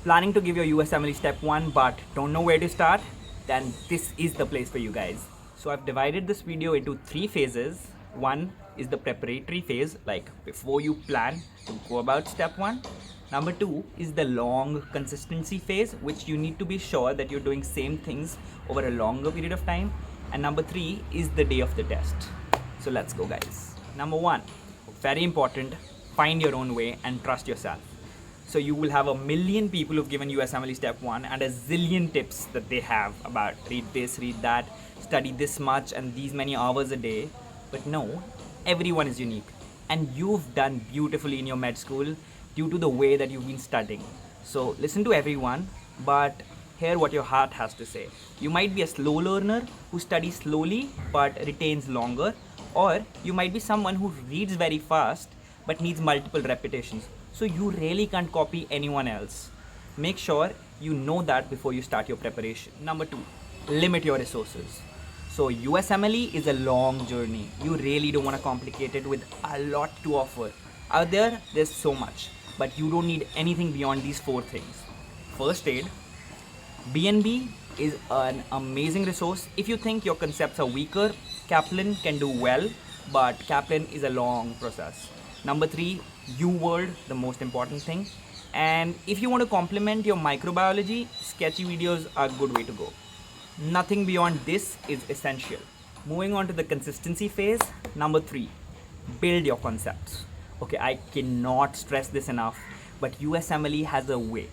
Planning to give your USMLE step 1 but don't know where to start, then this is the place for you guys. So I've divided this video into 3 phases. One is the preparatory phase, like before you plan to go about step 1. Number 2 is the long consistency phase, which you need to be sure that you're doing same things over a longer period of time. And number 3 is the day of the test. So let's go, guys. Number 1, very important, find your own way and trust yourself. So you will have a million people who've given USMLE step 1 and a zillion tips that they have about read this, read that, study this much and these many hours a day. But no, everyone is unique. And you've done beautifully in your med school due to the way that you've been studying. So listen to everyone, but hear what your heart has to say. You might be a slow learner who studies slowly but retains longer, or you might be someone who reads very fast but needs multiple repetitions. So you really can't copy anyone else. Make sure you know that before you start your preparation. Number 2, limit your resources. So USMLE is a long journey. You really don't want to complicate it with a lot to offer. Out there's so much, but you don't need anything beyond these 4 things. First aid. BNB is an amazing resource. If you think your concepts are weaker, Kaplan can do well, but Kaplan is a long process. Number 3, UWorld, the most important thing. And if you want to complement your microbiology, sketchy videos are a good way to go. Nothing beyond this is essential. Moving on to the consistency phase. Number 3, build your concepts. Okay, I cannot stress this enough, but USMLE has a way.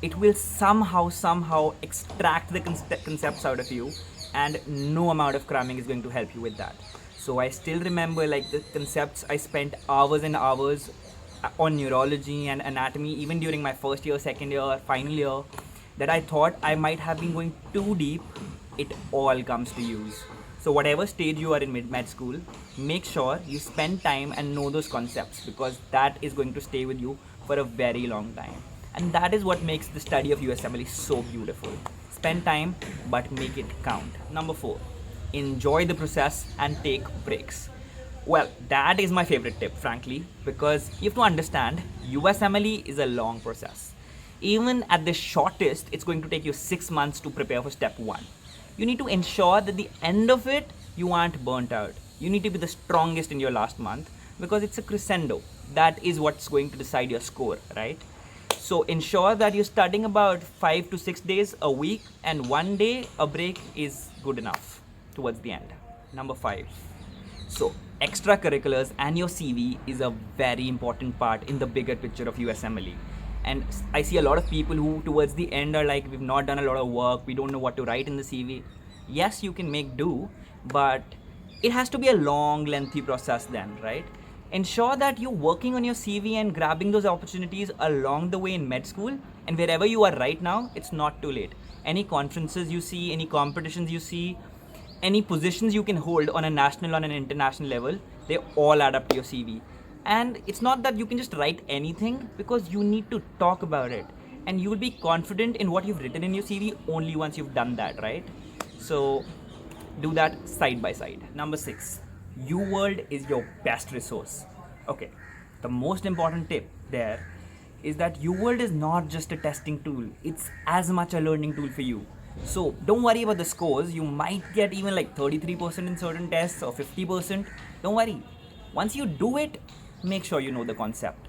It will somehow extract the concepts out of you, and no amount of cramming is going to help you with that. So I still remember like the concepts I spent hours and hours on neurology and anatomy, even during my first year, second year, final year, that I thought I might have been going too deep. It all comes to use. So whatever stage you are in med school, make sure you spend time and know those concepts, because that is going to stay with you for a very long time. And that is what makes the study of USMLE so beautiful. Spend time, but make it count. Number 4, enjoy the process and take breaks. Well, that is my favorite tip, frankly, because you have to understand USMLE is a long process. Even at the shortest, it's going to take you 6 months to prepare for step 1. You need to ensure that the end of it, you aren't burnt out. You need to be the strongest in your last month, because it's a crescendo. That is what's going to decide your score, right? So ensure that you're studying about 5 to 6 days a week, and 1 day a break is good enough towards the end. Number 5. So extracurriculars and your CV is a very important part in the bigger picture of USMLE. And I see a lot of people who towards the end are like, we've not done a lot of work, we don't know what to write in the CV. Yes, you can make do, but it has to be a long, lengthy process then, right? Ensure that you're working on your CV and grabbing those opportunities along the way in med school, and wherever you are right now, it's not too late. Any conferences you see, any competitions you see, any positions you can hold on a national, on an international level, they all add up to your CV. And it's not that you can just write anything, because you need to talk about it. And you will be confident in what you've written in your CV only once you've done that, right? So do that side by side. Number 6, UWorld is your best resource. Okay, the most important tip there is that UWorld is not just a testing tool, it's as much a learning tool for you. So don't worry about the scores. You might get even like 33% in certain tests or 50%. Don't worry. Once you do it, make sure you know the concept.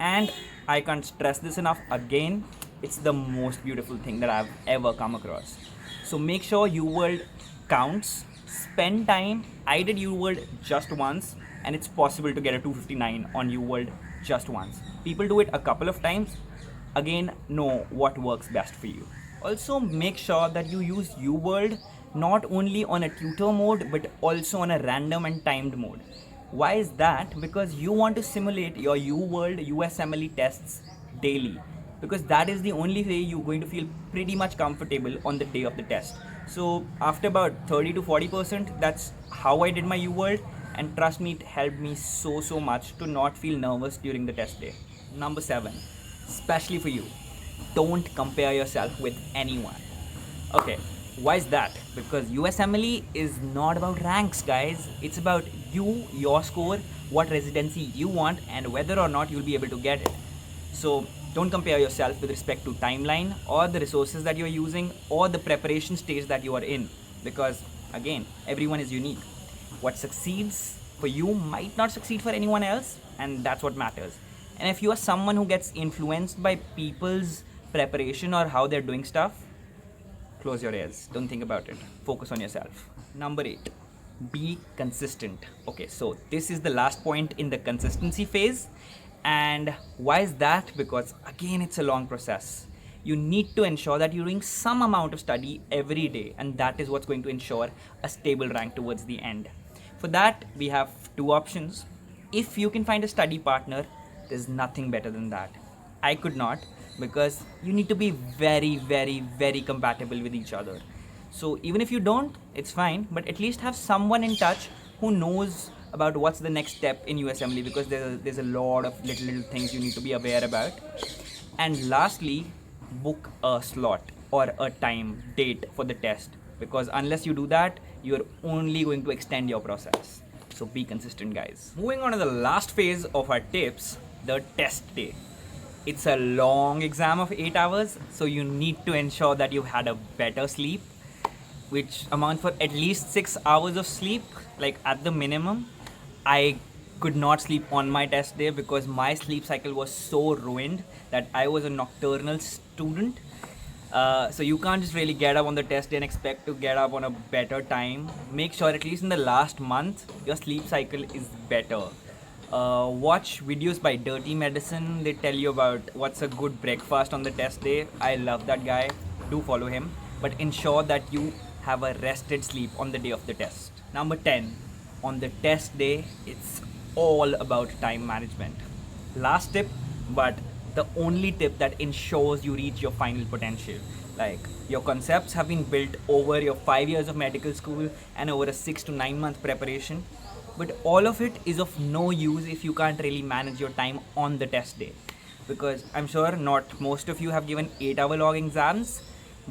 And I can't stress this enough again, it's the most beautiful thing that I've ever come across. So make sure UWorld counts. Spend time. I did UWorld just once, and it's possible to get a 259 on UWorld just once. People do it a couple of times. Again, know what works best for you. Also, make sure that you use UWorld not only on a tutor mode, but also on a random and timed mode. Why is that? Because you want to simulate your UWorld USMLE tests daily, because that is the only way you're going to feel pretty much comfortable on the day of the test. So after about 30 to 40%, that's how I did my UWorld, and trust me, it helped me so much to not feel nervous during the test day. Number 7, especially for you, don't compare yourself with anyone. Okay, why is that? Because USMLE is not about ranks, guys. It's about you, your score, what residency you want, and whether or not you'll be able to get it. So Don't compare yourself with respect to timeline or the resources that you're using or the preparation stage that you are in, because again, everyone is unique. What succeeds for you might not succeed for anyone else, and that's what matters. And if you are someone who gets influenced by people's preparation or how they're doing stuff, close your ears. Don't think about it. Focus on yourself. Number 8, be consistent. Okay, so this is the last point in the consistency phase. And why is that? Because again, it's a long process. You need to ensure that you're doing some amount of study every day, and that is what's going to ensure a stable rank towards the end. For that, we have two options. If you can find a study partner, there's nothing better than that. I could not, because you need to be very, very, very compatible with each other. So even if you don't, it's fine, but at least have someone in touch who knows about what's the next step in USMLE, because there's a lot of little things you need to be aware about. And lastly, book a slot or a time date for the test, because unless you do that, you're only going to extend your process. So be consistent, guys. Moving on to the last phase of our tips, the test day. It's a long exam of 8 hours, so you need to ensure that you've had a better sleep, which amount for at least 6 hours of sleep, like at the minimum. I could not sleep on my test day because my sleep cycle was so ruined that I was a nocturnal student. So you can't just really get up on the test day and expect to get up on a better time. Make sure at least in the last month your sleep cycle is better. Watch videos by Dirty Medicine. They tell you about what's a good breakfast on the test day. I love that guy. Do follow him. But ensure that you have a rested sleep on the day of the test. Number 10. On the test day, it's all about time management. Last tip, but the only tip that ensures you reach your final potential. Like, your concepts have been built over your 5 years of medical school and over a 6 to 9 month preparation. But all of it is of no use if you can't really manage your time on the test day. Because I'm sure not most of you have given 8-hour long exams,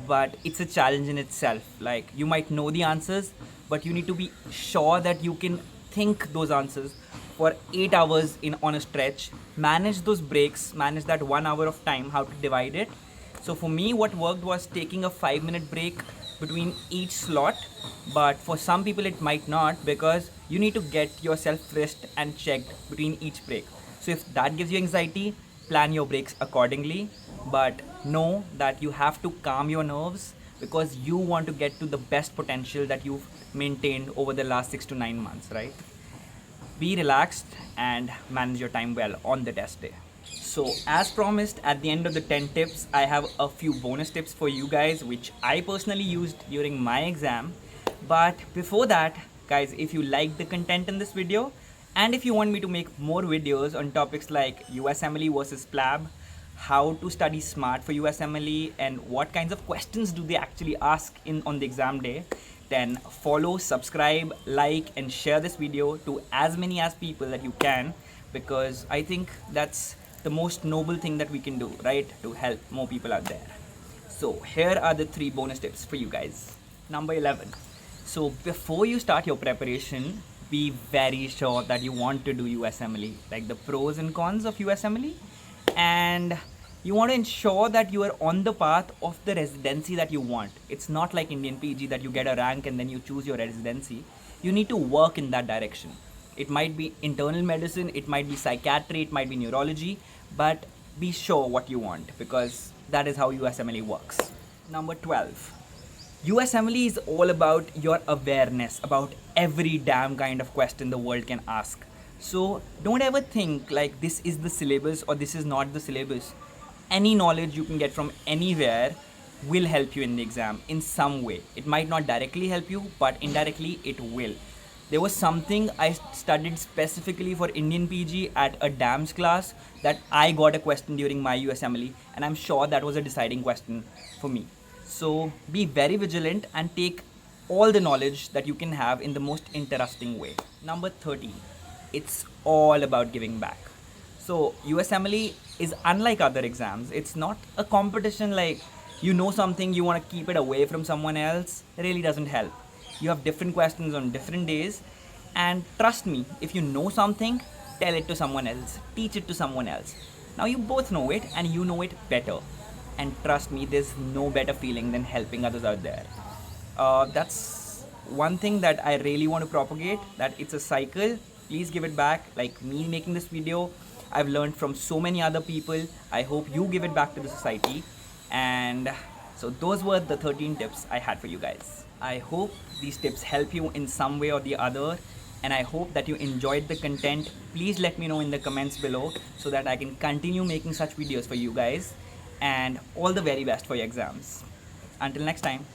but it's a challenge in itself. Like, you might know the answers, but you need to be sure that you can think those answers for 8 hours on a stretch, manage those breaks, manage that 1 hour of time, how to divide it. So for me, what worked was taking a 5-minute break between each slot, but for some people it might not, because you need to get yourself frisked and checked between each break. So if that gives you anxiety, plan your breaks accordingly, but know that you have to calm your nerves, because you want to get to the best potential that you've maintained over the last 6 to 9 months, right? Be relaxed and manage your time well on the test day. So as promised, at the end of the 10 tips, I have a few bonus tips for you guys, which I personally used during my exam. But before that, guys, if you like the content in this video, and if you want me to make more videos on topics like USMLE versus PLAB, how to study smart for USMLE, and what kinds of questions do they actually ask on the exam day, then follow, subscribe, like, and share this video to as many as people that you can, because I think that's the most noble thing that we can do, right? To help more people out there. So here are the 3 bonus tips for you guys. Number 11. So before you start your preparation, be very sure that you want to do USMLE, like the pros and cons of USMLE, and you want to ensure that you are on the path of the residency that you want. It's not like Indian PG that you get a rank and then you choose your residency. You need to work in that direction. It might be internal medicine, it might be psychiatry, it might be neurology, but be sure what you want, because that is how USMLE works. Number 12. USMLE is all about your awareness about every damn kind of question the world can ask. So don't ever think like this is the syllabus or this is not the syllabus. Any knowledge you can get from anywhere will help you in the exam in some way. It might not directly help you, but indirectly it will. There was something I studied specifically for Indian PG at a DAMS class that I got a question during my USMLE, and I'm sure that was a deciding question for me. So be very vigilant and take all the knowledge that you can have in the most interesting way. Number 13, it's all about giving back. So USMLE is unlike other exams. It's not a competition like you know something, you want to keep it away from someone else. It really doesn't help. You have different questions on different days, and trust me, if you know something, tell it to someone else, teach it to someone else. Now you both know it and you know it better. And trust me, there's no better feeling than helping others out there. That's one thing that I really want to propagate, that it's a cycle. Please give it back. Like me making this video, I've learned from so many other people. I hope you give it back to the society. And so those were the 13 tips I had for you guys. I hope these tips help you in some way or the other, and I hope that you enjoyed the content. Please let me know in the comments below so that I can continue making such videos for you guys, and all the very best for your exams. Until next time.